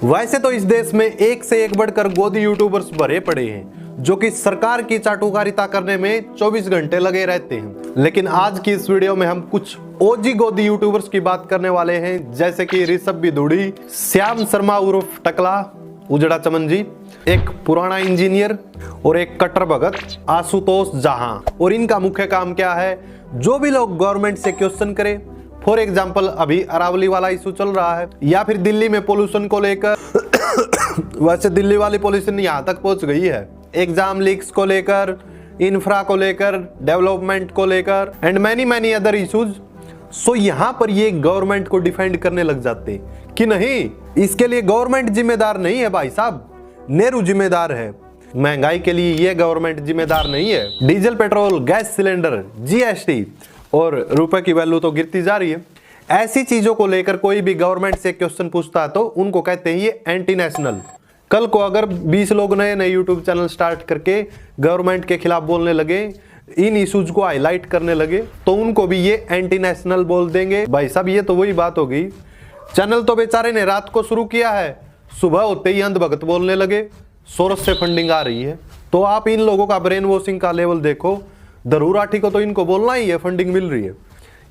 वैसे तो इस देश में एक से एक बढ़कर गोदी यूट्यूबर्स भरे पड़े हैं जो कि सरकार की चाटुकारिता करने में 24 घंटे लगे रहते हैं। लेकिन आज की इस वीडियो में हम कुछ ओजी गोदी यूट्यूबर्स की बात करने वाले हैं, जैसे कि ऋषभ बिधूड़ी, श्याम शर्मा उर्फ टकला, उजड़ा चमन जी, एक पुराना इंजीनियर और एक कट्टर भगत आशुतोष जहां। और इनका मुख्य काम क्या है? जो भी लोग गवर्नमेंट से क्वेश्चन करे, फॉर एग्जाम्पल अभी अरावली वाला इशू चल रहा है, या फिर दिल्ली में पोल्यूशन को लेकर वैसे दिल्ली वाली पोल्यूशन यहाँ तक पहुंच गई है, एग्जाम लीक्स को लेकर, इंफ्रा को लेकर, डेवलपमेंट को लेकर एंड मैनी अदर इश्यूज। सो यहाँ पर ये गवर्नमेंट को डिफेंड करने लग जाते कि नहीं, इसके लिए गवर्नमेंट जिम्मेदार नहीं है भाई साहब, नेहरू जिम्मेदार है। महंगाई के लिए ये गवर्नमेंट जिम्मेदार नहीं है। Diesel, petrol, gas cylinder, GST और रुपए की वैल्यू तो गिरती जा रही है। ऐसी चीजों को लेकर कोई भी गवर्नमेंट से क्वेश्चन पूछता है तो उनको कहते हैं ये एंटी नेशनल। कल को अगर 20 लोग नए यूट्यूब चैनल स्टार्ट करके गवर्नमेंट के खिलाफ बोलने लगे, इन इश्यूज को हाईलाइट करने लगे, तो उनको भी ये एंटी नेशनल बोल देंगे। भाई साहब ये तो वही बात हो गई, चैनल तो बेचारे ने रात को शुरू किया है, सुबह होते ही अंधभगत बोलने लगे सोर्स से फंडिंग आ रही है। तो आप इन लोगों का ब्रेन वॉशिंग का लेवल देखो। धरू राठी को तो इनको बोलना ही है फंडिंग मिल रही है।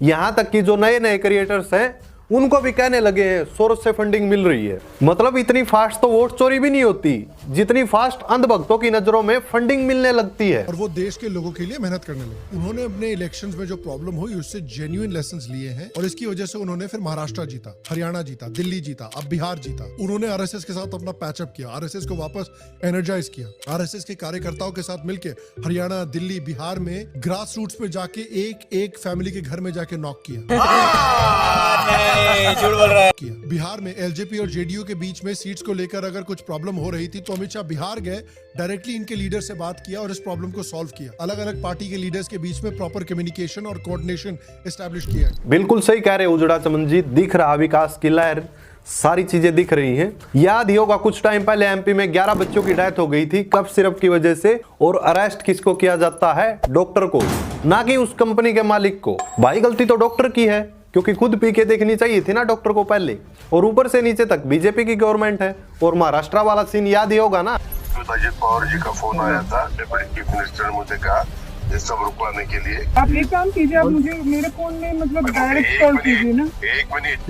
यहाँ तक कि जो नए क्रिएटर्स हैं उनको भी कहने लगे हैं सोर्स से फंडिंग मिल रही है। मतलब इतनी फास्ट तो वोट चोरी भी नहीं होती जितनी फास्ट अंधभक्तों की नजरों में फंडिंग मिलने लगती है। और वो देश के लोगों के लिए मेहनत करने लगे। उन्होंने अपने इलेक्शंस में जो प्रॉब्लम हुई उससे जेन्युइन लेसन्स लिए हैं और इसकी वजह से उन्होंने फिर महाराष्ट्र जीता, हरियाणा जीता, दिल्ली जीता, अब बिहार जीता। उन्होंने आरएसएस के साथ अपना पैचअप किया, आरएसएस को वापस एनर्जाइज किया। आरएसएस के कार्यकर्ताओं के साथ मिलकर हरियाणा, दिल्ली, बिहार में ग्रास रूट्स पे जाके एक फैमिली के घर में जाके नॉक किया। बिहार में एलजेपी और जेडीयू के बीच में सीट्स को लेकर अगर कुछ प्रॉब्लम हो रही थी तो अमित शाह बिहार गए, डायरेक्टली इनके लीडर से बात किया और इस प्रॉब्लम को सॉल्व किया। अलग अलग पार्टी के लीडर्स के बीच में प्रॉपर कम्युनिकेशन और कोऑर्डिनेशन एस्टैब्लिश किया। बिल्कुल सही कह रहे उजड़ा चमन जी, दिख रहा विकास की लहर, सारी चीजें दिख रही हैं। याद ही होगा कुछ टाइम पहले एमपी में 11 बच्चों की डेथ हो गई थी कफ सिरप की वजह से, और अरेस्ट किसको किया जाता है? डॉक्टर को, ना कि उस कंपनी के मालिक को। भाई गलती तो डॉक्टर की है, क्योंकि खुद पी के देखनी चाहिए थी ना डॉक्टर को पहले। और ऊपर से नीचे तक बीजेपी की गवर्नमेंट है। और महाराष्ट्र वाला सीन याद ही होगा ना, अजित पवार जी का फोन आया था, डिप्टी चीफ मिनिस्टर ने मुझे कहा ये सब रुकवाने के लिए। आप ये काम कीजिए, आप मुझे मेरे फोन में मतलब डायरेक्ट कॉल कीजिए ना। एक मिनट,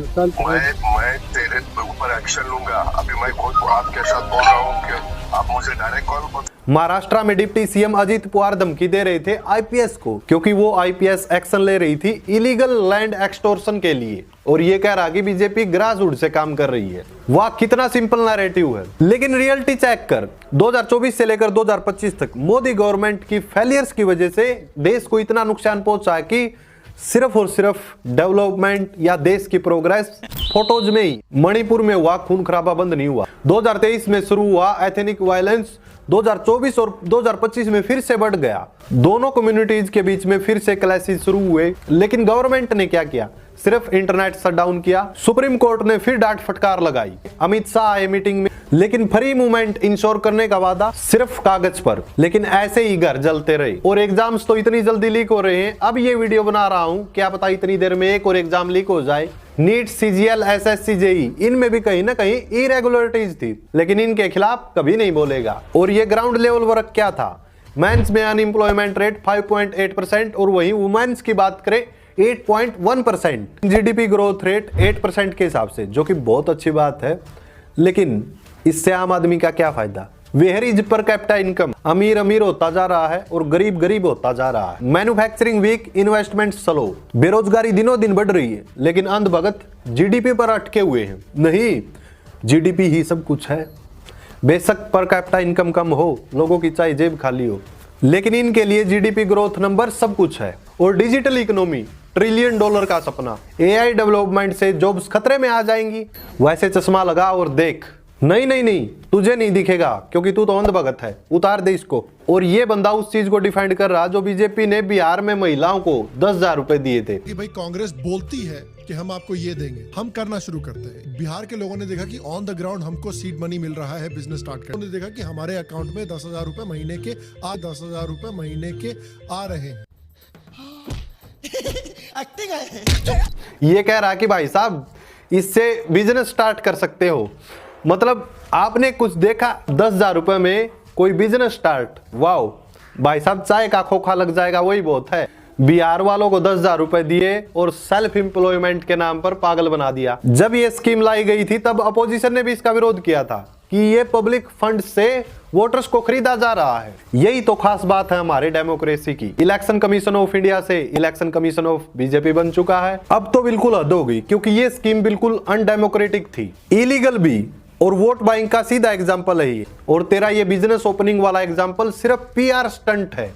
मैं तेरे ऊपर एक्शन लूंगा। अभी मैं खुद आपके साथ बोल रहा हूँ कि आप मुझे डायरेक्ट कॉल। महाराष्ट्र में डिप्टी सीएम अजित पवार धमकी दे रहे थे आईपीएस को, क्योंकि वो आईपीएस एक्शन ले रही थी इलीगल लैंड एक्सटॉर्शन के लिए। और ये कह रहा कि बीजेपी ग्रास रूट से काम कर रही है। वाह, कितना सिंपल नैरेटिव है। लेकिन रियलिटी चेक कर, 2024 से लेकर 2025 तक मोदी गवर्नमेंट की फेलियर्स की वजह से देश को इतना नुकसान पहुंचा कि सिर्फ और सिर्फ डेवलपमेंट या देश की प्रोग्रेस फोटोज में ही। मणिपुर में हुआ खून खराबा बंद नहीं हुआ। 2023 में शुरू हुआ एथनिक वायलेंस, 2024 और 2025 में फिर से बढ़ गया। दोनों कम्युनिटीज के बीच में फिर से क्लैशेस शुरू हुए। लेकिन गवर्नमेंट ने क्या किया? सिर्फ इंटरनेट शट डाउन किया। सुप्रीम कोर्ट ने फिर डांट फटकार लगाई। अमित शाह आए मीटिंग में, लेकिन फ्री मूवमेंट इंश्योर करने का वादा सिर्फ कागज पर। लेकिन ऐसे ही घर जलते रहे। और एग्जाम्स तो इतनी जल्दी लीक हो रहे हैं, अब ये वीडियो बना रहा हूं, क्या पता इतनी देर में एक और एग्जाम लीक हो जाए। नीट, सीजीएल, एसएससी, जेई, इनमें भी कहीं ना कहीं इरेगुलरिटीज थी, लेकिन इनके खिलाफ कभी नहीं बोलेगा। और ये ग्राउंड लेवल वर्क क्या था? मेंस में अनएम्प्लॉयमेंट रेट 5.8% और वहीं वुमेन्स की बात करें 8.1%। जीडीपी ग्रोथ रेट 8% के हिसाब से, जो कि बहुत अच्छी बात है। लेकिन इससे आम आदमी का क्या फायदा? Where is per capita income? अमीर अमीर होता जा रहा है और गरीब गरीब होता जा रहा है। मैन्युफैक्चरिंग वीक, इन्वेस्टमेंट स्लो, बेरोजगारी दिनों दिन बढ़ रही है, लेकिन अंधभगत जीडीपी पर अटके हुए हैं। नहीं, जीडीपी ही सब कुछ है। बेशक पर कैपिटा इनकम कम हो, लोगों की चाहे जेब खाली हो, लेकिन इनके लिए जीडीपी ग्रोथ नंबर सब कुछ है। और डिजिटल इकोनॉमी, $1 ट्रिलियन का सपना। एआई डेवलपमेंट से जॉब्स खतरे में आ जाएंगी। वैसे चश्मा लगा और देख। नहीं, तुझे नहीं दिखेगा क्योंकि तू तो अंधभगत है, उतार दे इसको। और ये बंदा उस चीज को डिफेंड कर रहा जो बीजेपी ने बिहार में महिलाओं को 10,000 रुपए दिए थे। कि भाई कांग्रेस बोलती है कि हम आपको ये देंगे, हम करना शुरू करते हैं। बिहार के लोगों ने देखा कि ऑन द ग्राउंड हमको सीड मनी मिल रहा है बिजनेस स्टार्ट करने। उन्होंने देखा कि हमारे अकाउंट में 10,000 रुपए महीने के 10,000 रुपए महीने के आ रहे हैं। एक्टिंग है। ये कह रहा कि भाई साहब इससे बिजनेस स्टार्ट कर सकते हो। मतलब आपने कुछ देखा 10,000 रुपए में कोई बिजनेस स्टार्ट, वाओ भाई साहब चाय का खोखा लग जाएगा वही बहुत है। बिहार वालों को 10,000 रुपए दिए और सेल्फ एम्प्लॉयमेंट के नाम पर पागल बना दिया। जब ये स्कीम लाई गई थी तब अपोजिशन ने भी इसका विरोध किया था कि ये पब्लिक फंड से वोटर्स को खरीदा जा रहा है। यही तो खास बात है हमारे डेमोक्रेसी की। इलेक्शन कमीशन ऑफ इंडिया से इलेक्शन कमीशन ऑफ बीजेपी बन चुका है। अब तो बिल्कुल हद हो गई क्योंकि ये स्कीम बिल्कुल अनडेमोक्रेटिक थी, इलीगल भी, और वोट बाइंग का सीधा एग्जाम्पल है ये। और तेरा ये बिजनेस ओपनिंग वाला एग्जाम्पल सिर्फ पीआर स्टंट है।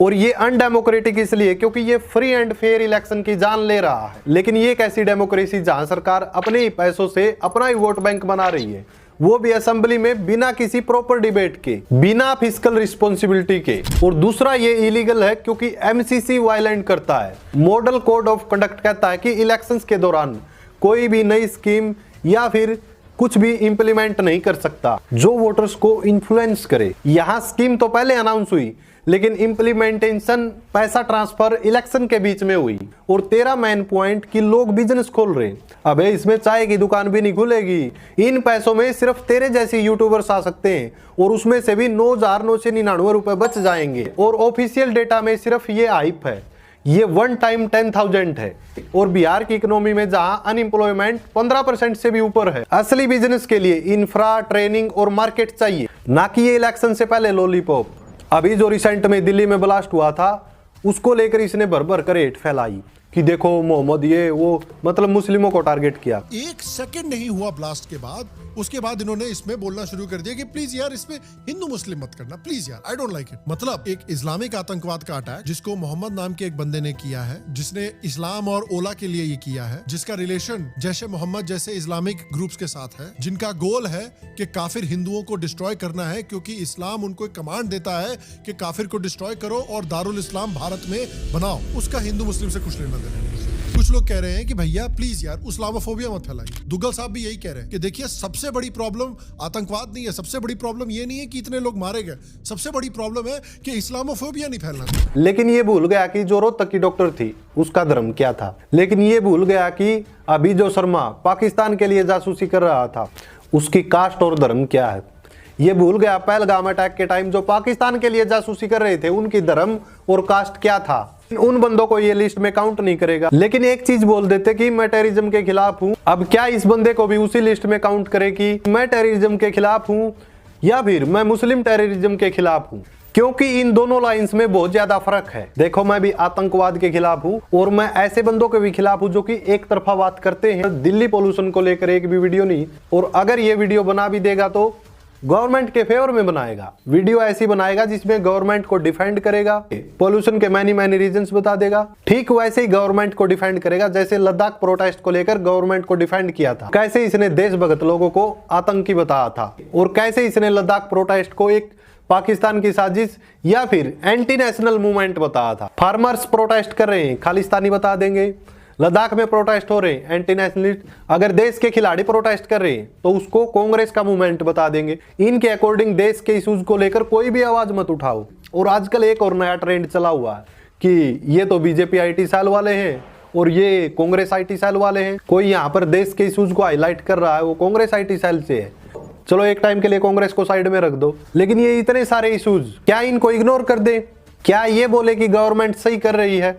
और ये अनडेमोक्रेटिक इसलिए क्योंकि ये फ्री एंड फेयर इलेक्शन की जान ले रहा है। लेकिन ये कैसी डेमोक्रेसी जहां सरकार अपने ही पैसों से अपना ही वोट बैंक बना रही है, वो भी असेंबली में बिना किसी प्रॉपर डिबेट के, बिना फिस्कल रिस्पॉन्सिबिलिटी के। और दूसरा ये इलीगल है क्योंकि एमसीसी वायलेंट करता है। मॉडल कोड ऑफ कंडक्ट कहता है कि इलेक्शंस के दौरान कोई भी नई स्कीम या फिर कुछ भी इंप्लीमेंट नहीं कर सकता जो वोटर्स को इन्फ्लुएंस करे। यहां स्कीम तो पहले अनाउंस हुई लेकिन इंप्लीमेंटेशन पैसा ट्रांसफर इलेक्शन के बीच में हुई। और तेरा मेन पॉइंट कि लोग बिजनेस खोल रहे हैं, अबे इसमें चाय की दुकान भी नहीं खुलेगी। इन पैसों में सिर्फ तेरे जैसे यूट्यूबर्स आ सकते हैं और उसमें से भी 9,999 रुपए बच जाएंगे। और ऑफिशियल डेटा में सिर्फ ये हाइप है, ये वन टाइम 10,000 है। और बिहार की इकोनॉमी में जहां अनएम्प्लॉयमेंट 15% से भी ऊपर है, असली बिजनेस के लिए इंफ्रा, ट्रेनिंग और मार्केट चाहिए, ना कि ये इलेक्शन से पहले लॉलीपॉप। अभी जो रिसेंट में दिल्ली में ब्लास्ट हुआ था उसको लेकर इसने भर भर कर हेट फैलाई कि देखो मोहम्मद ये वो, मतलब मुस्लिमों को टारगेट किया। एक सेकंड नहीं हुआ ब्लास्ट के बाद, उसके बाद इन्होंने इसमें बोलना शुरू कर दिया कि प्लीज यार इसमें हिंदू मुस्लिम मत करना, प्लीज यार, आई डोंट लाइक इट। मतलब एक इस्लामिक आतंकवाद का अटैक जिसको मोहम्मद नाम के एक बंदे ने किया है, जिसने इस्लाम और ओला के लिए ये किया है, जिसका रिलेशन जैसे मोहम्मद जैसे इस्लामिक ग्रुप्स के साथ है, जिनका गोल है कि काफिर हिंदुओं को डिस्ट्रॉय करना है क्योंकि इस्लाम उनको एक कमांड देता है कि काफिर को डिस्ट्रॉय करो और दारुल इस्लाम भारत में बनाओ। उसका हिंदू मुस्लिम से कुछ लेना देना नहीं। कुछ लोग कह रहे हैं कि भैया प्लीज यार इस्लामोफोबिया मत फैलाइए। दुग्गल साहब भी यही कह रहे हैं कि देखिए सबसे बड़ी प्रॉब्लम आतंकवाद नहीं है, सबसे बड़ी प्रॉब्लम ये नहीं है कि इतने लोग मारे गए, सबसे बड़ी प्रॉब्लम है कि इस्लामोफोबिया नहीं फैलना। लेकिन ये भूल गया कि जो रोहतक की डॉक्टर थी उसका धर्म क्या था। लेकिन ये भूल गया कि अभी जो शर्मा पाकिस्तान के लिए जासूसी कर रहा था उसकी कास्ट और धर्म क्या है। ये भूल गया पहलगाम अटैक के टाइम जो पाकिस्तान के लिए जासूसी कर रहे थे उनकी धर्म और कास्ट क्या था। उन बंदों को ये लिस्ट में काउंट नहीं करेगा। लेकिन एक चीज बोल देते कि मैं टेररिज्म के खिलाफ हूं, अब क्या इस बंदे को भी उसी लिस्ट में काउंट करे कि मैं टेररिज्म के खिलाफ हूं या फिर मैं मुस्लिम टेररिज्म के खिलाफ हूं। क्योंकि इन दोनों लाइंस में बहुत ज्यादा फर्क है। देखो मैं भी आतंकवाद के खिलाफ हूं और मैं ऐसे बंदों के भी खिलाफ हूं जो कि एक तरफा बात करते हैं। दिल्ली पोल्यूशन को लेकर एक भी वीडियो नहीं, और अगर ये वीडियो बना भी देगा तो गवर्नमेंट के फेवर में बनाएगा। वीडियो ऐसी बनाएगा जिसमें गवर्नमेंट को डिफेंड करेगा, पोल्यूशन के मैनी रीजंस बता देगा। ठीक वैसे ही गवर्नमेंट को डिफेंड करेगा जैसे लद्दाख प्रोटेस्ट को लेकर गवर्नमेंट को डिफेंड किया था। कैसे इसने देशभक्त लोगों को आतंकी बताया था और कैसे इसने लद्दाख प्रोटेस्ट को एक पाकिस्तान की साजिश या फिर एंटी नेशनल मूवमेंट बताया था। फार्मर्स प्रोटेस्ट कर रहे हैं, खालिस्तानी बता देंगे। लद्दाख में प्रोटेस्ट हो रहे हैं, एंटी नेशनलिस्ट। अगर देश के खिलाड़ी प्रोटेस्ट कर रहे हैं तो उसको कांग्रेस का मूवमेंट बता देंगे। इनके अकॉर्डिंग देश के इश्यूज को लेकर कोई भी आवाज मत उठाओ। और आजकल एक और नया ट्रेंड चला हुआ है कि ये तो बीजेपी IT सेल वाले हैं और ये कांग्रेस IT सेल वाले हैं। कोई यहाँ पर देश के इश्यूज को हाईलाइट कर रहा है, वो कांग्रेस IT सेल से है। चलो एक टाइम के लिए कांग्रेस को साइड में रख दो, लेकिन ये इतने सारे इश्यूज क्या इनको इग्नोर कर दे? क्या ये बोले कि गवर्नमेंट सही कर रही है?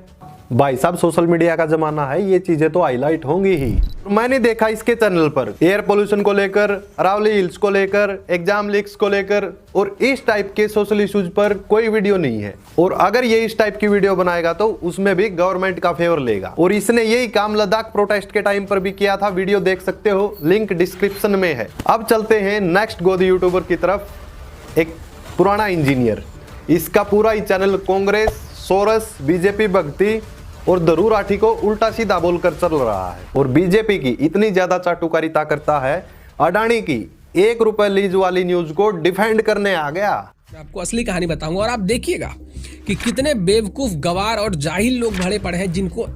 भाई साहब सोशल मीडिया का जमाना है, ये चीजें तो हाईलाइट होंगी ही। मैंने देखा इसके चैनल पर एयर पोल्यूशन को लेकर, अरावली हिल्स को लेकर, एग्जाम लीक्स को लेकर और इस टाइप के सोशल इश्यूज पर कोई वीडियो नहीं है। और अगर ये इस टाइप की वीडियो बनाएगा तो उसमें भी गवर्नमेंट का फेवर लेगा। और इसने यही काम लद्दाख प्रोटेस्ट के टाइम पर भी किया था, वीडियो देख सकते हो, लिंक डिस्क्रिप्शन में है। अब चलते हैं नेक्स्ट गोदी यूट्यूबर की तरफ। एक पुराना इंजीनियर, इसका पूरा ही चैनल कांग्रेस, सोरस, बीजेपी भक्ति और धरू राठी को उल्टा सीधा बोलकर चल रहा है। और बीजेपी की इतनी ज्यादा चाटुकारिता करता है, अडानी की 1 रुपए लीज वाली न्यूज को डिफेंड करने आ गया। मैं आपको असली कहानी बताऊंगा और आप देखिएगा कि कितने बेवकूफ, गवार और जाहिल लोग भरे पड़े हैं जिनको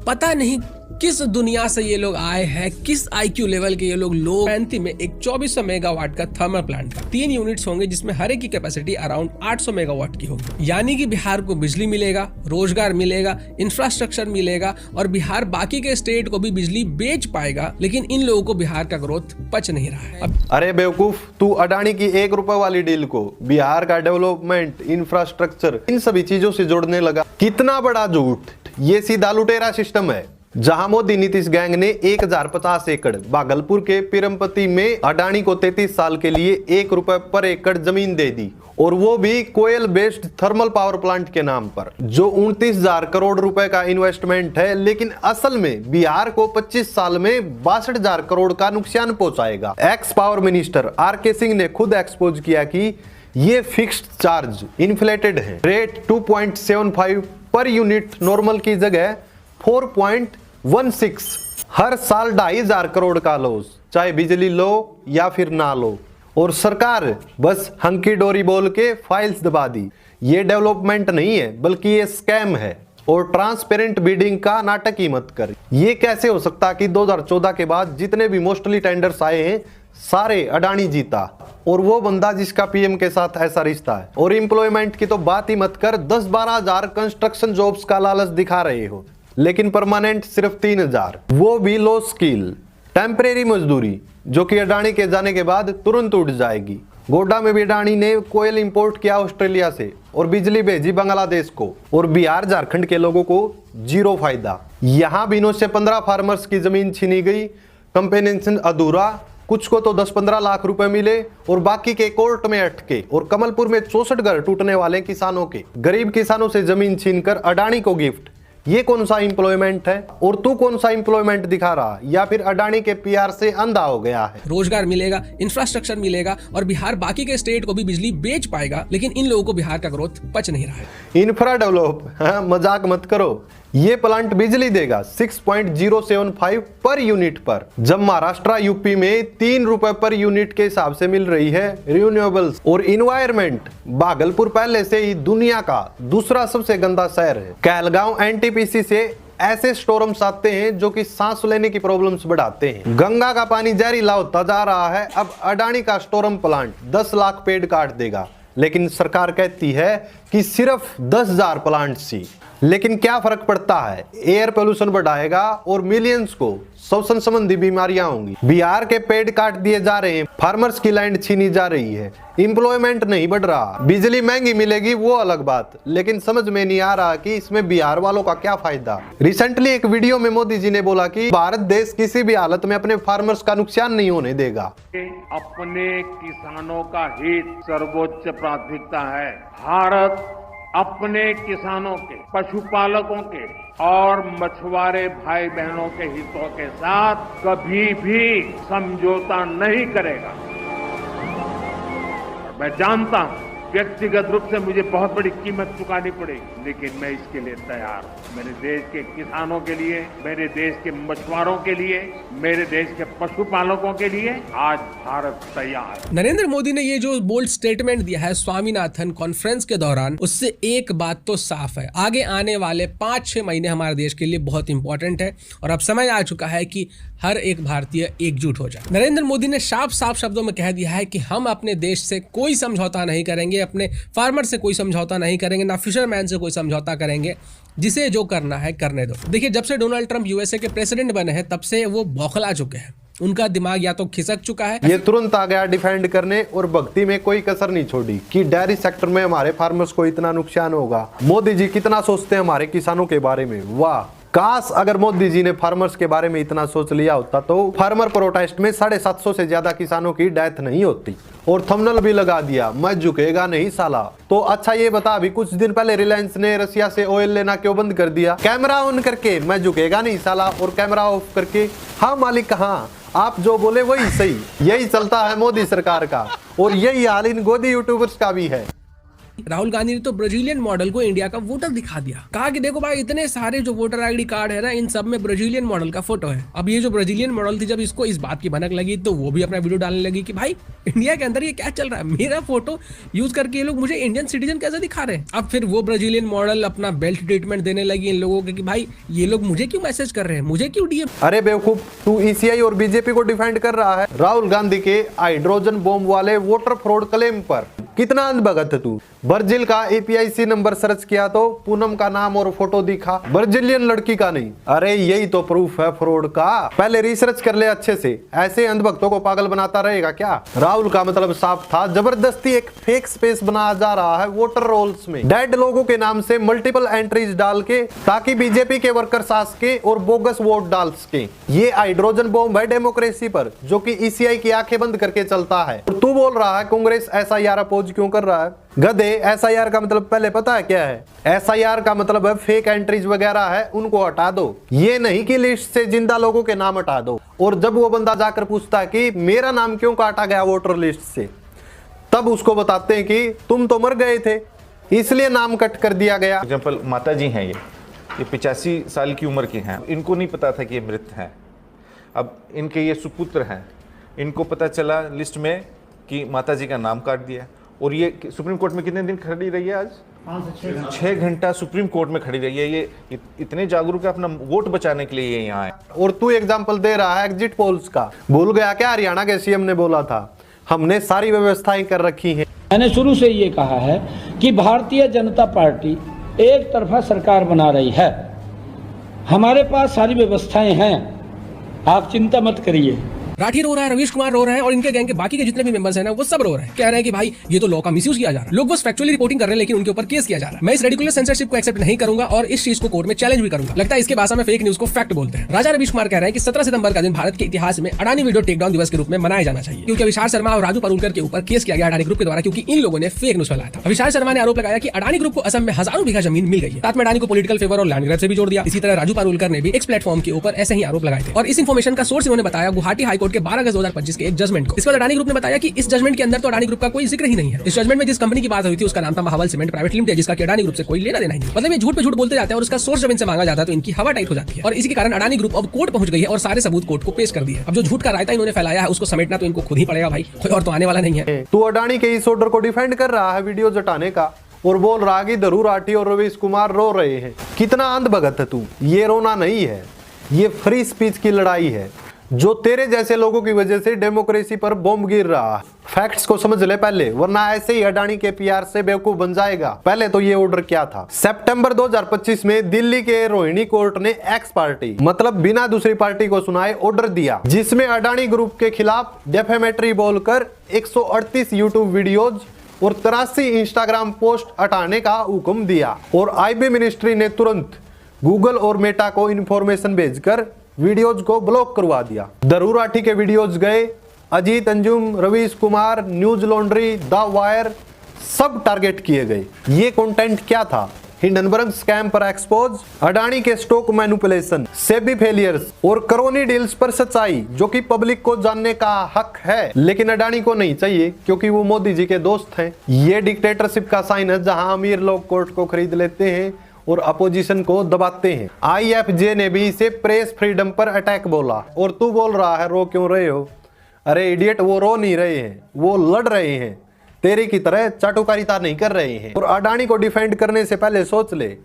पता नहीं किस दुनिया से ये लोग आए हैं, किस आईक्यू लेवल के ये लोग 35 में एक 2400 मेगावाट का थर्मल प्लांट का 3 यूनिट्स होंगे जिसमें हर एक की कैपेसिटी अराउंड 800 मेगावाट की होगी। यानी कि बिहार को बिजली मिलेगा, रोजगार मिलेगा, इंफ्रास्ट्रक्चर मिलेगा और बिहार बाकी के स्टेट को भी बिजली बेच पाएगा। लेकिन इन लोगों को बिहार का ग्रोथ पच नहीं रहा है। अरे बेवकूफ, तू अडानी की 1 रुपए वाली डील को बिहार का डेवलपमेंट, इंफ्रास्ट्रक्चर, इन सभी चीजों से जोड़ने लगा। कितना बड़ा झूठ! ये सीधा लुटेरा सिस्टम है। जहां मोदी नीतीश गैंग ने 1050 एकड़ भागलपुर के पिरमपति में अडानी को 33 साल के लिए 1 रुपए पर एकड़ जमीन दे दी, और वो भी कोयल बेस्ड थर्मल पावर प्लांट के नाम पर, जो 29,000 करोड़ रुपए का इन्वेस्टमेंट है, लेकिन असल में बिहार को 25 साल में 62,000 करोड़ का नुकसान पहुंचाएगा। Ex power minister RK. Singh ने खुद एक्सपोज किया कि ये फिक्स्ड चार्ज इन्फ्लेटेड है। रेट 2.75 पर यूनिट नॉर्मल की जगह 4.16, हर साल 2,500 करोड़ का लॉस, चाहे बिजली लो या फिर ना लो। और सरकार बस हंकी डोरी बोल के फाइल्स दबा दी। ये डेवलपमेंट नहीं है, बल्कि ये स्कैम है। और ट्रांसपेरेंट बिडिंग का नाटक ही मत कर। ये कैसे हो सकता कि 2014 के बाद जितने भी मोस्टली टेंडर्स आए हैं सारे अडानी जीता, और वो बंदा जिसका पीएम के साथ ऐसा रिश्ता है। और एम्प्लॉयमेंट की तो बात ही मत कर, 10-12 हजार कंस्ट्रक्शन जॉब्स का लालच दिखा रहे हो, लेकिन परमानेंट सिर्फ 3,000, वो भी लो स्किल टेम्परेरी मजदूरी, जो कि अडानी के जाने के बाद तुरंत उठ जाएगी। गोड्डा में भी अडानी ने कोयल इंपोर्ट किया ऑस्ट्रेलिया से और बिजली भेजी बांग्लादेश को, और बिहार झारखंड के लोगों को जीरो फायदा। यहाँ भी 9 से 15 फार्मर्स की जमीन छीनी गई, कंपेंसेशन अधूरा, कुछ को तो 10-15 लाख रुपए मिले और बाकी के कोर्ट में अटके। और कमलपुर में 64 घर टूटने वाले किसानों के, गरीब किसानों से जमीन छीनकर अडानी को गिफ्ट। ये कौन सा एम्प्लॉयमेंट है? और तू कौन सा एम्प्लॉयमेंट दिखा रहा, या फिर अडानी के पीआर से अंधा हो गया है? रोजगार मिलेगा, इंफ्रास्ट्रक्चर मिलेगा और बिहार बाकी के स्टेट को भी बिजली बेच पाएगा। लेकिन इन लोगों को बिहार का ग्रोथ पच नहीं रहा है। इंफ्रा डेवलप, मजाक मत करो। ये प्लांट बिजली देगा 6.075 पर यूनिट पर, जब महाराष्ट्र यूपी में 3 रुपए पर यूनिट के हिसाब से मिल रही है रिन्यूएबल्स। और इन्वायरमेंट, भागलपुर पहले से ही दुनिया का दूसरा सबसे गंदा शहर है। कहलगांव एनटीपीसी से ऐसे स्टोरम्स आते हैं जो कि सांस लेने की प्रॉब्लम्स बढ़ाते हैं। गंगा का पानी जहरीला होता जा रहा है। अब अडानी का स्टोरम प्लांट 10 लाख पेड़ काट देगा, लेकिन सरकार कहती है कि सिर्फ 10,000 प्लांट्स ही। लेकिन क्या फर्क पड़ता है? एयर पोल्यूशन बढ़ाएगा और मिलियंस को श्वसन संबंधी बीमारियां होंगी। बिहार के पेड़ काट दिए जा रहे हैं, फार्मर्स की लैंड छीनी जा रही है, एम्प्लॉयमेंट नहीं बढ़ रहा। बिजली महंगी मिलेगी वो अलग बात, लेकिन समझ में नहीं आ रहा कि इसमें बिहार वालों का क्या फायदा। रिसेंटली एक वीडियो में मोदी जी ने बोला कि भारत देश किसी भी हालत में अपने फार्मर्स का नुकसान नहीं होने देगा। अपने किसानों का हित सर्वोच्च प्राथमिकता है। भारत अपने किसानों के, पशुपालकों के और मछुआरे भाई बहनों के हितों के साथ कभी भी समझौता नहीं करेगा। मैं जानता हूं व्यक्तिगत रूप से मुझे बहुत बड़ी कीमत चुकानी पड़ेगी, लेकिन मैं इसके लिए तैयार हूं। मेरे देश के किसानों के लिए, मेरे देश के मछुआरों के लिए, मेरे देश के पशुपालकों के लिए आज भारत तैयार है। नरेंद्र मोदी ने ये जो बोल्ड स्टेटमेंट दिया है स्वामीनाथन कॉन्फ्रेंस के दौरान, उससे एक बात तो साफ है, आगे आने वाले 5-6 महीने हमारे देश के लिए बहुत इंपॉर्टेंट है और अब समय आ चुका है कि हर एक भारतीय एकजुट हो जाए। नरेंद्र मोदी ने साफ शब्दों में कह दिया है कि हम अपने देश से कोई समझौता नहीं करेंगे, अपने फार्मर से कोई समझौता नहीं करेंगे, ना फिशरमैन से कोई समझौता करेंगे, जिसे जो करना है करने दो। देखिए, जब से डोनाल्ड ट्रंप यूएसए के प्रेसिडेंट बने हैं तब से वो बौखला चुके हैं, उनका दिमाग या तो खिसक चुका है। ये तुरंत आ गया डिफेंड करने और भक्ति में कोई कसर नहीं छोड़ी कि डेयरी सेक्टर में हमारे फार्मर्स को इतना नुकसान होगा। मोदी जी कितना सोचते हैं हमारे किसानों के बारे में। वाह, काश अगर मोदी जी ने फार्मर्स के बारे में इतना सोच लिया होता तो फार्मर प्रोटेस्ट में 750 से ज्यादा किसानों की डेथ नहीं होती। और थंबनेल भी लगा दिया, मैं झुकेगा नहीं साला। तो अच्छा ये बता, अभी कुछ दिन पहले रिलायंस ने रसिया से ऑयल लेना क्यों बंद कर दिया? कैमरा ऑन करके मैं झुकेगा नहीं साला, और कैमरा ऑफ करके हाँ मालिक हाँ, आप जो बोले वही सही। यही चलता है मोदी सरकार का, और यही हाल इन गोदी यूट्यूबर्स का भी है। राहुल गांधी ने तो ब्राजीलियन मॉडल को इंडिया का वोटर दिखा दिया, कहा कि देखो भाई इतने सारे जो वोटर आईडी कार्ड है ना, इन सब में ब्राजीलियन मॉडल का फोटो है। अब ये जो ब्राजीलियन मॉडल थी, जब इसको इस बात की भनक लगी तो वो भी अपना वीडियो डालने लगी कि भाई इंडिया के अंदर ये क्या चल रहा है, मेरा फोटो यूज करके ये लोग मुझे इंडियन सिटीजन कैसे दिखा रहे हैं। अब फिर वो ब्राजीलियन मॉडल अपना बेल्ट ट्रीटमेंट देने लगी इन लोगों के कि भाई ये लोग मुझे क्यों मैसेज कर रहे हैं, मुझे क्यों डीएम। अरे बेवकूफ, तू ईसीआई और बीजेपी को डिफेंड कर रहा है राहुल गांधी के हाइड्रोजन बॉम्ब वाले वोटर फ्रॉड क्लेम पर। कितना अंधभगत है तू। ब्राजील का APIC नंबर सर्च किया तो पूनम का नाम और फोटो दिखा, ब्राजीलियन लड़की का नहीं। अरे यही तो प्रूफ है फ्रॉड का। पहले रिसर्च कर ले अच्छे से, ऐसे अंधभक्तों को पागल बनाता रहेगा क्या। राहुल का मतलब साफ था, जबरदस्ती एक फेक स्पेस बनाया जा रहा है वोटर रोल्स में, डेड लोगों के नाम से मल्टीपल एंट्रीज डाल के, ताकि बीजेपी के वर्कर्स आ सके और बोगस वोट डाल सके। ये हाइड्रोजन बॉम्ब है डेमोक्रेसी पर, जो कि ECI की आंखें बंद करके चलता है। और तू बोल रहा है कांग्रेस SIR अपोज क्यों कर रहा है। गधे, SIR का मतलब पहले पता है क्या है। SIR का मतलब है फेक एंट्रीज वगैरह है उनको हटा दो, ये नहीं कि लिस्ट से जिंदा लोगों के नाम हटा दो। और जब वो बंदा जाकर पूछता है कि मेरा नाम क्यों काटा गया वोटर लिस्ट से, तब उसको बताते हैं कि तुम तो मर गए थे इसलिए नाम कट कर दिया गया। एग्जाम्पल, माता जी हैं, ये 85 साल की उम्र के हैं, इनको नहीं पता था कि ये मृत हैं। अब इनके ये सुपुत्र हैं, इनको पता चला लिस्ट में कि माता जी का नाम काट दिया। और ये सुप्रीम कोर्ट में कितने दिन खड़ी रही है आज? 5 से 6 घंटा सुप्रीम कोर्ट में खड़ी रही है। ये इतने जागरूक है, अपना वोट बचाने के लिए ये यहाँ है। और तू एग्जाम्पल दे रहा है एग्जिट पोल्स का। भूल गया क्या हरियाणा के CM ने बोला था, हमने सारी व्यवस्थाएं कर रखी हैं। मैंने शुरू से ये कहा है कि भारतीय जनता पार्टी एक तरफा सरकार बना रही है, हमारे पास सारी व्यवस्थाएं हैं, आप चिंता मत करिए। राठी रो रहा है, रवीश कुमार रो रहे हैं और इनके गैंग के बाकी के जितने भी मेंबर्स हैं ना, वो सब रो रहे हैं, कह रहे हैं कि भाई ये तो लॉ का मिसयूज किया जा रहा है। लोग बस फैक्चुअली रिपोर्टिंग कर रहे हैं, लेकिन उनके ऊपर केस किया जा रहा है। मैं इस रेडिकुलर सेंसरशिप को एक्सेप्ट नहीं करूंगा और इस चीज को कोर्ट में चैलेंज भी करूंगा। लगता है इसके भाषा में फेक न्यूज को फैक्ट बोलते हैं। राजा रवीश कुमार कह रहे हैं कि 17 सितंबर का दिन भारत के इतिहास में अडानी वीडियो टेकडाउन दिवस के रूप में मनाया जाना चाहिए, क्योंकि अविशाल शर्मा और राजू पारुलकर के ऊपर केस किया गया अडानी ग्रुप के द्वारा, क्योंकि इन लोगों ने फेक न्यूज फैलाया था। अविशाल शर्मा ने आरोप लगाया कि अडानी ग्रुप को असम में हजारों बीघा जमीन मिल गई है, साथ में अडानी को पॉलिटिकल फेवर और लैंड ग्रैब से भी जोड़ दिया। इसी तरह राजू पारुलकर ने भी एक प्लेटफॉर्म के ऊपर ऐसे ही आरोप लगाए थे। और इस इन्फॉर्मेशन का सोर्स इन्होंने बताया गुवाहाटी हाईकोर्ट के 12 अगस्त 2025 के एक जजमेंट को। इसके बाद अडानी ग्रुप ने बताया कि इस जजमेंट के अंदर तो अडानी ग्रुप का कोई जिक्र ही नहीं है। इस जजमेंट में जिस कंपनी की बात हुई थी उसका नाम था महावल सीमेंट प्राइवेट लिमिटेड, जिसका कि अडानी ग्रुप से कोई लेना देना नहीं। मतलब ये झूठ पे झूठ बोलते जाते हैं और उसका सोर्स जब इनसे मांगा जाता है तो इनकी हवा टाइट हो जाती है। और इसी के कारण अडानी ग्रुप अब कोर्ट पहुंच गई है और सारे सबूत कोर्ट को पेश कर दिए। अब जो झूठ का रायता इन्होंने फैलाया है उसको समेटना तो इनको खुद ही पड़ेगा भाई, कोई और तो आने वाला नहीं है। तू अडानी के इस ऑर्डर को डिफेंड कर रहा है वीडियो हटाने का, और बोल रहा कि धरू राठी और रवीश कुमार रो रहे हैं। कितना अंधभगत है तू। ये रोना नहीं है, ये फ्री स्पीच की लड़ाई है, जो तेरे जैसे लोगों की वजह से डेमोक्रेसी पर बॉम्ब गिर रहा है। फैक्ट्स को समझ ले पहले, वरना ऐसे ही अडानी के PR से बेवकूफ बन जाएगा। पहले तो ये ऑर्डर क्या था। सितंबर 2025 में दिल्ली के रोहिणी कोर्ट ने एक्स पार्टी, मतलब बिना दूसरी पार्टी को सुनाए, ऑर्डर दिया, जिसमें अडानी ग्रुप के खिलाफ डेफेमेटरी बोलकर 138 यूट्यूब वीडियोज और 83 इंस्टाग्राम पोस्ट हटाने का हुक्म दिया। और IB मिनिस्ट्री ने तुरंत गूगल और मेटा को इंफॉर्मेशन भेजकर वीडियोज को ब्लॉक करवा दिया। धरू राठी के वीडियोज गए, Ajit Anjum, Ravish Kumar, news laundry, the wire सब टारगेट किए गए। ये कंटेंट क्या था? हिंडनबर्ग स्कैम पर एक्सपोज, अडानी के स्टॉक मैनिपुलेशन, सेबी फेलियर्स और करोनी डील्स पर सच्चाई, जो कि पब्लिक को जानने का हक है, लेकिन अडानी को नहीं चाहिए क्योंकि वो मोदी जी के दोस्त हैं। ये डिक्टेटरशिप का साइन है, जहां अमीर लोग कोर्ट को खरीद लेते हैं और अपोजिशन को दबाते हैं। IFJ ने भी इसे प्रेस फ्रीडम पर अटैक बोला। और तू बोल रहा है रो क्यों रहे हो? अरे इडियट, वो रो नहीं रहे हैं, वो लड़ रहे हैं, तेरे की तरह चाटुकारिता नहीं कर रहे हैं। और अडानी को डिफेंड करने से पहले सोच ले,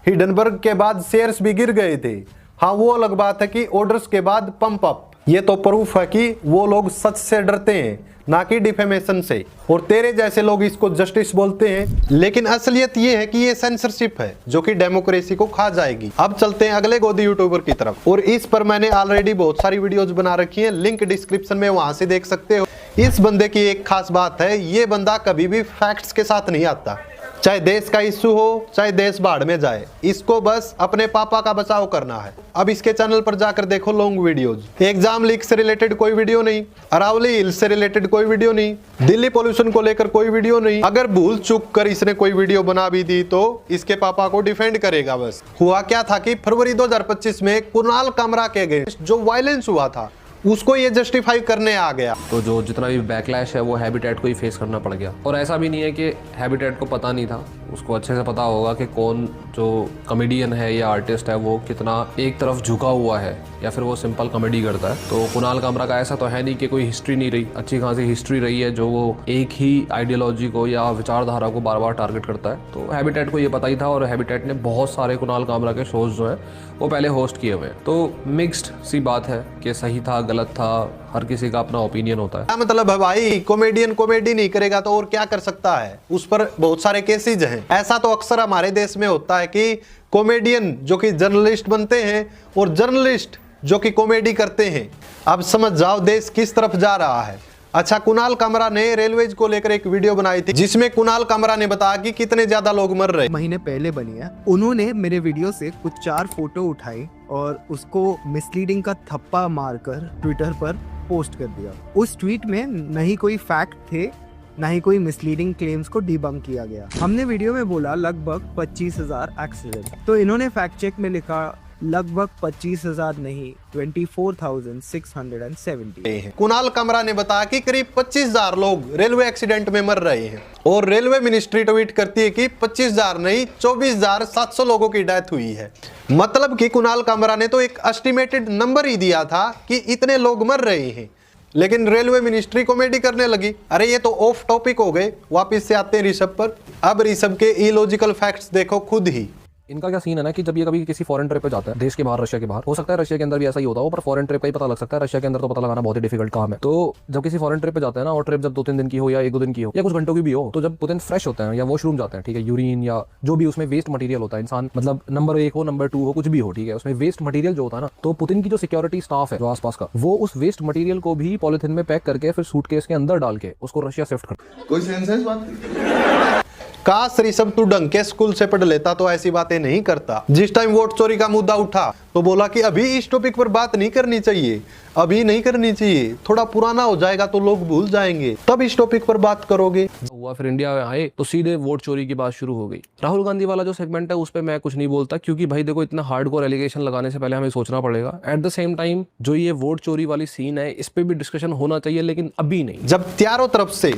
हिंडनबर्ग के बाद शेयर्स भी गिर गए थे। हाँ, वो अलग बात है कि ऑर्डर्स के बाद पंप अप। ये तो प्रूफ है कि वो लोग सच से डरते हैं, ना कि डिफेमेशन से। और तेरे जैसे लोग इसको जस्टिस बोलते हैं, लेकिन असलियत ये है कि ये सेंसरशिप है जो कि डेमोक्रेसी को खा जाएगी। अब चलते हैं अगले गोदी यूट्यूबर की तरफ, और इस पर मैंने ऑलरेडी बहुत सारी वीडियोस बना रखी हैं, लिंक डिस्क्रिप्शन में, वहां से देख सकते हो। इस बंदे की एक खास बात है, ये बंदा कभी भी फैक्ट्स के साथ नहीं आता। चाहे देश का इश्यू हो, चाहे देश बाढ़ में जाए, इसको बस अपने पापा का बचाव करना है। अब इसके चैनल पर जाकर देखो लॉन्ग वीडियोज। एग्जाम लीक से रिलेटेड कोई वीडियो नहीं, अरावली हिल से रिलेटेड कोई वीडियो नहीं, दिल्ली पोल्यूशन को लेकर कोई वीडियो नहीं। अगर भूल चूक कर इसने कोई वीडियो बना भी दी तो इसके पापा को डिफेंड करेगा बस। हुआ क्या था कि फरवरी 2025 में कुणाल कामरा के अगेंस्ट जो वायलेंस हुआ था, उसको ये जस्टिफाई करने आ गया। तो जो जितना भी बैकलैश है वो हैबिटेट को ही फेस करना पड़ गया। और ऐसा भी नहीं है कि हैबिटेट को पता नहीं था, उसको अच्छे से पता होगा कि कौन जो कॉमेडियन है या आर्टिस्ट है वो कितना एक तरफ झुका हुआ है या फिर वो सिंपल कॉमेडी करता है। तो कुणाल कामरा का ऐसा तो है नहीं कि कोई हिस्ट्री नहीं रही, अच्छी खासी हिस्ट्री रही है जो वो एक ही आइडियोलॉजी को या विचारधारा को बार बार टारगेट करता है। तो हैबिटेट को ये पता ही था और हैबिटेट ने बहुत सारे कुणाल कामरा के शोज जो है वो पहले होस्ट किए हुए हैं। तो मिक्स्ड सी बात है कि सही था गलत था, हर किसी का अपना ओपिनियन होता है। क्या मतलब है भाई, कॉमेडियन कॉमेडी नहीं करेगा तो और क्या कर सकता है, उस पर बहुत सारे केसेज हैं। ऐसा तो अक्सर हमारे देश में होता है कि कॉमेडियन जो कि जर्नलिस्ट बनते हैं और जर्नलिस्ट जो कि कॉमेडी करते हैं। अब समझ जाओ देश किस तरफ जा रहा है। अच्छा, कुणाल कामरा ने रेलवेज को लेकर एक वीडियो बनाई थी जिसमें कुणाल कामरा ने बताया कि कितने ज्यादा लोग मर रहे। महीने पहले बनी है, उन्होंने मेरे वीडियो से कुछ 4 फोटो उठाई और उसको मिसलीडिंग का थप्पा मारकर ट्विटर पर पोस्ट कर दिया। उस ट्वीट में न ही कोई फैक्ट थे ना ही कोई मिसलीडिंग क्लेम्स को डिबंक किया गया। हमने वीडियो में बोला लगभग 25,000 एक्सीडेंट, तो इन्होंने फैक्ट चेक में लिखा लगभग 25,000 नहीं 24,670। कुणाल कामरा ने बताया कि करीब 25,000 लोग रेलवे एक्सीडेंट में मर रहे हैं और रेलवे मिनिस्ट्री ट्वीट करती है कि 25,000 नहीं 24,700 लोगों की डेथ हुई है। मतलब कि कुणाल कामरा ने तो एक एस्टिमेटेड नंबर ही दिया था कि इतने लोग मर रहे हैं, लेकिन रेलवे मिनिस्ट्री कॉमेडी करने लगी। अरे ये तो ऑफ टॉपिक हो गए। वापस से आते हैं ऋषभ पर। अब ऋषभ के इलॉजिकल फैक्ट्स देखो खुद ही। इनका क्या सीन है ना कि जब ये कभी किसी फॉरेन ट्रिप पे जाता है, देश के बाहर, रशिया के बाहर, हो सकता है रशिया के अंदर भी ऐसा ही होता हो, पर फॉरेन ट्रिप का ही पता लग सकता है। रशिया के अंदर तो पता लगाना बहुत ही डिफिकल्ट काम है। तो जब किसी फॉरेन ट्रिप पे जाते हैं ना, और ट्रिप जब 2-3 दिन की हो या 1-2 दिन की हो या कुछ घंटों की भी हो, तो जब पुतिन फ्रेश होते हैं या वॉशरूम जाते हैं, ठीक है, यूरिन या जो भी उसमें वेस्ट मटेरियल होता है, इंसान मतलब नंबर 1 हो नंबर 2 हो कुछ भी हो, ठीक है, उसमें वेस्ट मटेरियल जो होता है ना, तो पुतिन की जो सिक्योरिटी स्टाफ है जो आसपास का, वो उस वेस्ट मटेरियल को भी पॉलिथीन में पैक करके फिर सूटकेस के अंदर डाल के उसको रशिया शिफ्ट करते हैं। कोई सेंस है इस बात? काश ऋषभ तू ढंग के स्कूल से पढ़ लेता तो ऐसी बातें नहीं करता। जिस टाइम वोट चोरी का मुद्दा उठा तो बोला कि अभी इस टॉपिक पर बात नहीं करनी चाहिए, अभी नहीं करनी चाहिए, थोड़ा पुराना हो जाएगा तो लोग भूल जाएंगे, तब इस टॉपिक पर बात करोगे। हुआ फिर इंडिया में आए तो सीधे वोट चोरी की बात शुरू हो गई। राहुल गांधी वाला जो सेगमेंट है उस पर मैं कुछ नहीं बोलता, क्योंकि भाई देखो इतना हार्डकोर एलिगेशन लगाने से पहले हमें सोचना पड़ेगा। एट द सेम टाइम जो ये वोट चोरी वाली सीन है इस पे भी डिस्कशन होना चाहिए, लेकिन अभी नहीं। जब चारों तरफ से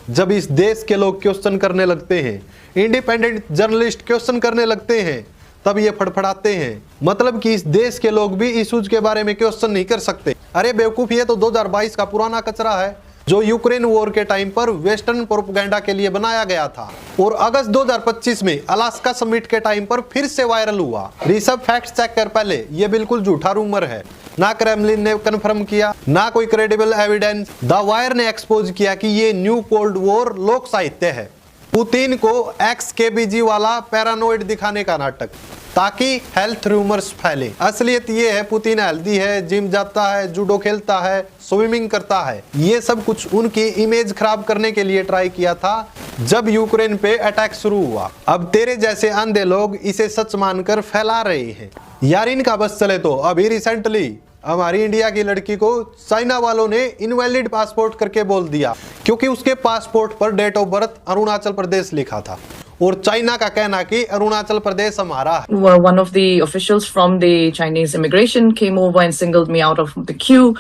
जब इस देश के लोग क्वेश्चन करने लगते हैं, इंडिपेंडेंट जर्नलिस्ट क्वेश्चन करने लगते हैं, तब ये फड़फड़ाते हैं। मतलब कि इस देश के लोग भी इश्यूज के बारे में क्वेश्चन नहीं कर सकते। अरे बेवकूफ, ये तो 2022 का पुराना कचरा है जो यूक्रेन वॉर के टाइम पर वेस्टर्न प्रोपेगेंडा के लिए बनाया गया था और अगस्त 2025 में अलास्का समिट के टाइम पर फिर से वायरल हुआ। ऋषभ फैक्ट चेक कर पहले, ये बिल्कुल झूठा रूमर है। ना क्रेमलिन ने कंफर्म किया, ना कोई क्रेडिबल एविडेंस। द वायर ने एक्सपोज किया कि ये न्यू कोल्ड वॉर लोक साहित्य है, पुतिन को XKBG वाला पैरानोइड दिखाने का नाटक, ताकि हेल्थ रूमर्स फैले। असलियत ये है पुतिन हेल्दी है, जिम जाता है, जूडो खेलता है, स्विमिंग करता है। ये सब कुछ उनकी इमेज खराब करने के लिए ट्राई किया था जब यूक्रेन पे अटैक शुरू हुआ। अब तेरे जैसे अंधे लोग इसे सच मानकर फैला रहे हैं। यार इनका बस चले तो अभी रिसेंटली हमारी इंडिया की लड़की को चाइना वालों ने इनवैलिड पासपोर्ट करके बोल दिया, क्योंकि उसके पासपोर्ट पर date of birth Arunachal Pradesh लिखा था और चाइना का कहना कि अरुणाचल प्रदेश हमारा है। One of the officials from the Chinese immigration came over and singled me out of the queue,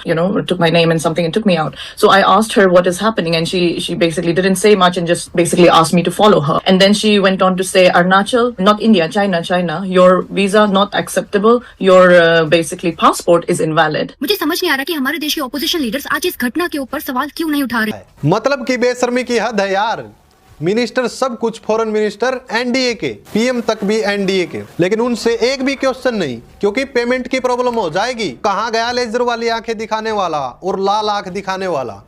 took my name and something and took me out. So I asked her what is happening, and she basically didn't say much and just basically asked me to follow her. And then she went on to say, Arunachal, not India, China, your visa not acceptable, your basically passport is invalid. मुझे समझ नहीं आ रहा कि हमारे देश के opposition leaders आज इस घटना के ऊपर सवाल क्यों नहीं उठा रहे। मतलब कि बेशर्मी की हद है यार। मिनिस्टर सब कुछ, फॉरेन मिनिस्टर एनडीए के, पीएम तक भी एनडीए के, लेकिन उनसे एक भी क्वेश्चन नहीं, क्योंकि पेमेंट की प्रॉब्लम हो जाएगी। कहाँ गया लेजर वाली आंखें दिखाने वाला और लाल आंख दिखाने वाला?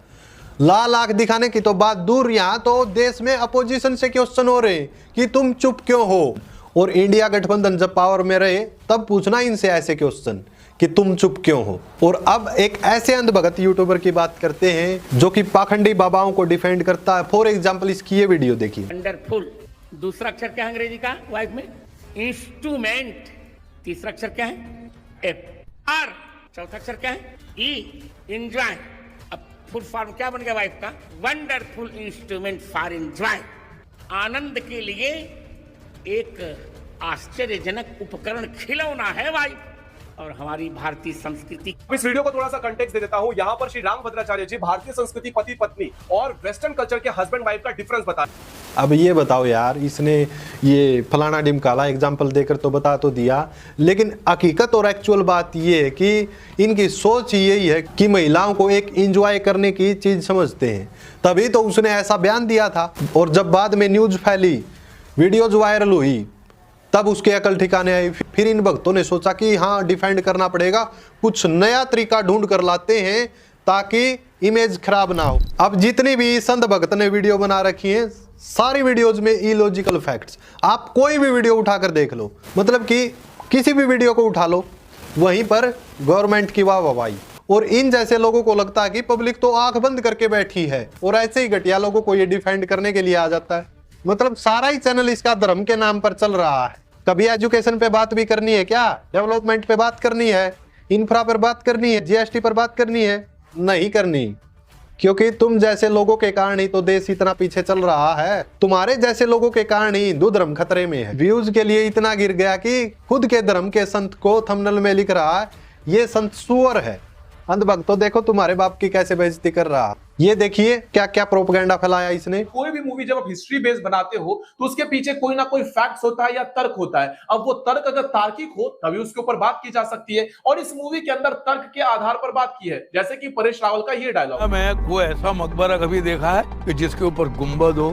लाल आंख दिखाने की तो बात दूर, यहाँ तो देश में अपोजिशन से क्वेश्चन हो रहे कि तुम चुप क्यों हो। और इंडिया गठबंधन जब पावर में रहे तब पूछना इनसे ऐसे क्वेश्चन कि तुम चुप क्यों हो। और अब एक ऐसे अंधभगत यूट्यूबर की बात करते हैं जो कि पाखंडी बाबाओं को डिफेंड करता है। फॉर एग्जांपल इसकी ये वीडियो देखिए। वंडरफुल, दूसरा अक्षर क्या है अंग्रेजी का वाइफ में? इंस्ट्रूमेंट। तीसरा अक्षर क्या है? एफ। आर। चौथा अक्षर क्या है? ई। एंजॉय। अब फुल फॉर्म क्या बन गया वाइफ का? Wonderful instrument for enjoy. आनंद के लिए एक आश्चर्यजनक उपकरण, खिलौना है वाइफ। और हमारी भारतीय संस्कृति। इस वीडियो को थोड़ा सा कंटेक्स्ट दे देता हूँ। यहाँ पर श्री रामभद्राचार्य जी भारतीय संस्कृति, पति पत्नी और वेस्टर्न कल्चर के हस्बैंड वाइफ का डिफरेंस बता। अब ये बताओ यार, इसने ये फलाना डिमकाला एग्जाम्पल देकर तो बता तो दिया, लेकिन हकीकत और एक्चुअल बात ये है कि इनकी सोच यही है कि महिलाओं को एक एंजॉय करने की चीज समझते हैं, तभी तो उसने ऐसा बयान दिया था। और जब बाद में न्यूज फैली, वीडियोज वायरल हुई, तब उसके अकल ठिकाने आई। फिर इन भक्तों ने सोचा कि हाँ डिफेंड करना पड़ेगा, कुछ नया तरीका ढूंढ कर लाते हैं ताकि इमेज खराब ना हो। अब जितनी भी संत भक्त ने वीडियो बना रखी है, सारी वीडियोज में इलॉजिकल फैक्ट्स। आप कोई भी वीडियो उठाकर देख लो, मतलब कि किसी भी वीडियो को उठा लो, वहीं पर गवर्नमेंट की वाहवाही। और इन जैसे लोगों को लगता है कि पब्लिक तो आंख बंद करके बैठी है, और ऐसे ही घटिया लोगों को ये डिफेंड करने के लिए आ जाता है। मतलब सारा ही चैनल इसका धर्म के नाम पर चल रहा है। कभी एजुकेशन पे बात भी करनी है क्या? डेवलपमेंट पे बात करनी है, इंफ्रा पर बात करनी है, जीएसटी पर बात करनी है? नहीं करनी, क्योंकि तुम जैसे लोगों के कारण ही तो देश इतना पीछे चल रहा है। तुम्हारे जैसे लोगों के कारण ही हिंदू धर्म खतरे में है। व्यूज के लिए इतना गिर गया कि खुद के धर्म के संत को थंबनेल में लिख रहा है ये संत सुअर है। अंधभक्त तो देखो तुम्हारे बाप की कैसे बेइज्जती कर रहा है। ये देखिए क्या क्या प्रोपेगेंडा फैलाया इसने। कोई भी मूवी जब आप हिस्ट्री बेस्ड बनाते हो तो उसके पीछे कोई ना कोई फैक्ट्स होता है या तर्क होता है। अब वो तर्क अगर तार्किक हो तभी उसके ऊपर बात की जा सकती है, और इस मूवी के अंदर तर्क के आधार पर बात की है। जैसे कि परेश रावल का ये डायलॉग, मैं कोई ऐसा मकबरा कभी देखा है कि जिसके ऊपर गुंबद हो,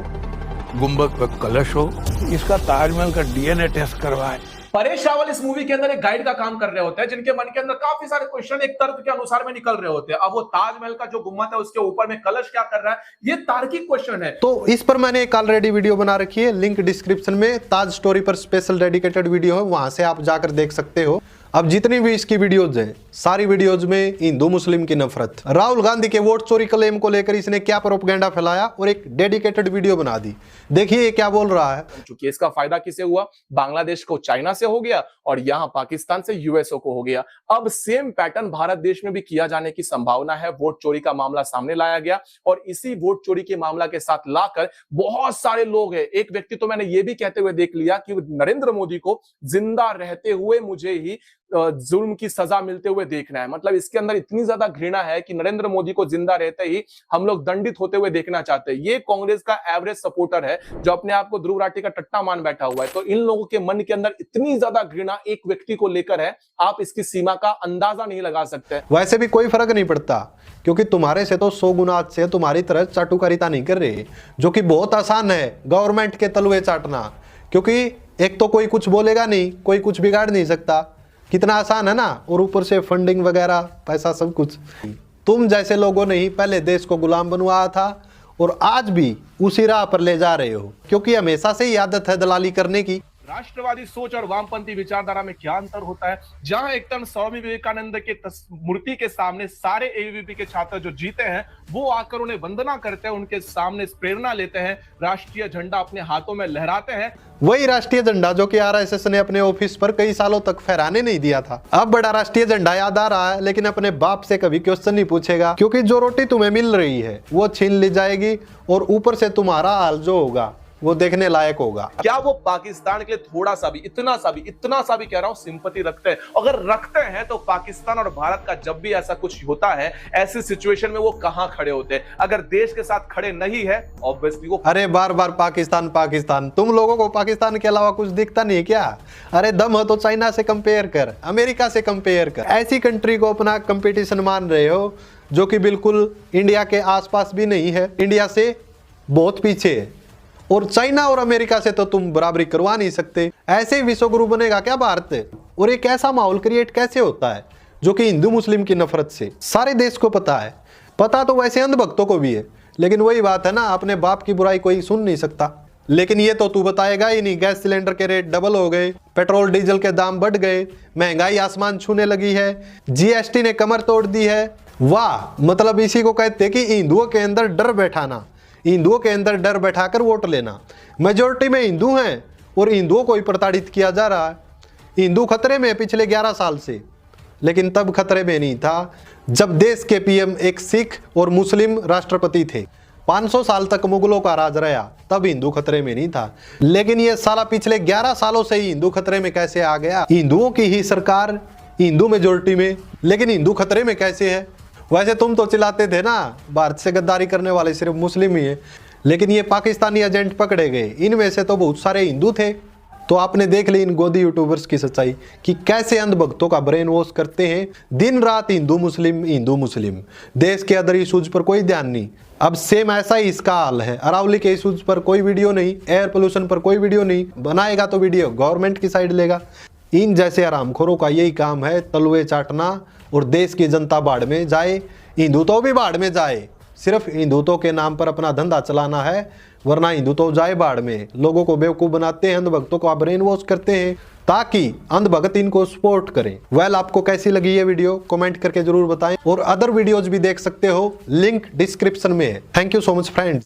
गुंबद पर कलश हो, इसका ताजमहल का डीएनए टेस्ट करवाए। परेश रावल इस मूवी के अंदर एक गाइड का काम कर रहे होते हैं, जिनके मन के अंदर काफी सारे क्वेश्चन एक तर्क के अनुसार में निकल रहे होते हैं। अब वो ताजमहल का जो गुम्बद है उसके ऊपर में कलश क्या कर रहा है, ये तार्किक क्वेश्चन है। तो इस पर मैंने एक ऑलरेडी वीडियो बना रखी है, लिंक डिस्क्रिप्शन में ताज स्टोरी पर स्पेशल डेडिकेटेड वीडियो है, वहां से आप जाकर देख सकते हो। अब जितनी भी इसकी वीडियोज हैं, सारी वीडियोज में हिंदू मुस्लिम की नफरत, राहुल गांधी के वोट चोरी क्लेम को लेकर इसने क्या प्रोपेगेंडा फैलाया और एक डेडिकेटेड वीडियो बना दी। देखिए ये क्या बोल रहा है। चूंकि इसका फायदा किसे हुआ, बांग्लादेश को चाइना से हो गया और यहाँ पाकिस्तान से यूएसओ को हो गया। अब सेम पैटर्न भारत देश में भी किया जाने की संभावना है। वोट चोरी का मामला सामने लाया गया और इसी वोट चोरी के मामला के साथ लाकर बहुत सारे लोग हैं। एक व्यक्ति तो मैंने ये भी कहते हुए देख लिया कि नरेंद्र मोदी को जिंदा रहते हुए मुझे ही जुल्म की सजा मिलते हुए देखना है। मतलब इसके अंदर इतनी ज्यादा घृणा है कि नरेंद्र मोदी को जिंदा रहते ही हम लोग दंडित होते हुए देखना चाहते हैं। ये कांग्रेस का एवरेज सपोर्टर है जो अपने आप को ध्रुव राठी का टट्टा मान बैठा हुआ है। तो इन लोगों के मन के अंदर इतनी ज्यादा घृणा एक व्यक्ति को लेकर है, आप इसकी सीमा का अंदाजा नहीं लगा सकते। वैसे भी कोई फर्क नहीं पड़ता, क्योंकि तुम्हारे से तो 100 गुना से तुम्हारी तरह चाटुकारिता नहीं कर रहे, जो कि बहुत आसान है गवर्नमेंट के तलवे चाटना। क्योंकि एक तो कोई कुछ बोलेगा नहीं, कोई कुछ बिगाड़ नहीं सकता, कितना आसान है ना। और ऊपर से फंडिंग वगैरह, पैसा, सब कुछ। तुम जैसे लोगों ने ही पहले देश को गुलाम बनवाया था और आज भी उसी राह पर ले जा रहे हो, क्योंकि हमेशा से ही आदत है दलाली करने की। राष्ट्रवादी सोच और वामपंथी विचारधारा में क्या अंतर होता है? जहां एक तरफ स्वामी विवेकानंद के मूर्ति के सामने सारे एबीवीपी के छात्र जो जीते हैं वो आकर उन्हें वंदना करते हैं, उनके सामने प्रेरणा लेते हैं, राष्ट्रीय झंडा अपने हाथों में लहराते हैं। वही राष्ट्रीय झंडा जो कि आरएसएस ने अपने ऑफिस पर कई सालों तक फहराने नहीं दिया था, अब बड़ा राष्ट्रीय झंडा याद आ रहा है, लेकिन अपने बाप से कभी क्वेश्चन नहीं पूछेगा। क्योंकि जो रोटी तुम्हें मिल रही है वो छीन ली जाएगी और ऊपर से तुम्हारा हाल जो होगा वो देखने लायक होगा। क्या वो पाकिस्तान के लिए थोड़ा सा भी, इतना सा भी कह रहा हूं, सिंपैथी रखते हैं? अगर रखते हैं तो पाकिस्तान और भारत का जब भी ऐसा कुछ होता है, ऐसी सिचुएशन में वो कहां खड़े होते हैं? अगर देश के साथ खड़े नहीं है, ऑब्वियसली वो। अरे बार बार पाकिस्तान पाकिस्तान, तुम लोगों को पाकिस्तान के अलावा कुछ दिखता नहीं क्या? अरे दम हो तो चाइना से कंपेयर कर, अमेरिका से कंपेयर कर। ऐसी कंट्री को अपना कंपटीशन मान रहे हो जो कि बिल्कुल इंडिया के आसपास भी नहीं है, इंडिया से बहुत पीछे है। और चाइना और अमेरिका से तो तुम बराबरी करवा नहीं सकते। ऐसे ही विश्व गुरु बनेगा क्या भारत? और एक ऐसा माहौल क्रिएट कैसे होता है जो कि हिंदू मुस्लिम की नफरत से? सारे देश को पता है, पता तो वैसे अंधभक्तों को भी है, लेकिन वही बात है ना, अपने बाप की बुराई कोई सुन नहीं सकता। लेकिन ये तो तू बताएगा ही नहीं। गैस सिलेंडर के रेट डबल हो गए, पेट्रोल डीजल के दाम बढ़ गए, महंगाई आसमान छूने लगी है, जीएसटी ने कमर तोड़ दी है। वाह, मतलब इसी को कहते हैं कि हिंदुओं के अंदर डर बैठाना, हिंदुओं के अंदर डर बैठाकर वोट लेना। मेजोरिटी में हिंदू हैं और हिंदुओं को ही प्रताड़ित किया जा रहा है। हिंदू खतरे में पिछले 11 साल से, लेकिन तब खतरे में नहीं था जब देश के पीएम एक सिख और मुस्लिम राष्ट्रपति थे। 500 साल तक मुगलों का राज रहा, तब हिंदू खतरे में नहीं था। लेकिन ये साला पिछले 11 सालों से ही हिंदू खतरे में कैसे आ गया? हिंदुओं की ही सरकार हिंदू मेजोरिटी में, लेकिन हिंदू खतरे में कैसे है? वैसे तुम तो चिल्लाते थे ना भारत से गद्दारी करने वाले सिर्फ मुस्लिम ही है, लेकिन ये पाकिस्तानी एजेंट पकड़े गए, इनमें से तो बहुत सारे हिंदू थे। तो आपने देख ली इन गोदी यूट्यूबर्स की सच्चाई कि कैसे अंधभक्तों का ब्रेन वॉश करते हैं, दिन रात हिंदू मुस्लिम, देश के अदर इशूज पर कोई ध्यान नहीं। अब सेम ऐसा ही इसका हाल है, अरावली के इशूज पर कोई वीडियो नहीं, एयर पोल्यूशन पर कोई वीडियो नहीं, बनाएगा तो वीडियो गवर्नमेंट की साइड लेगा। इन जैसे आरामखोरों का यही काम है, तलवे चाटना और देश की जनता बाढ़ में जाए, हिंदुत्व भी बाढ़ में जाए। सिर्फ हिंदुत्व के नाम पर अपना धंधा चलाना है, वरना हिंदुत्व जाए बाढ़ में। लोगों को बेवकूफ बनाते हैं, अंधभक्तों को ब्रेन वॉश करते हैं ताकि अंधभक्त इनको सपोर्ट करें। वेल, आपको कैसी लगी ये वीडियो कमेंट करके जरूर बताएं, और अदर वीडियोज भी देख सकते हो, लिंक डिस्क्रिप्शन में है। Thank you so much friends.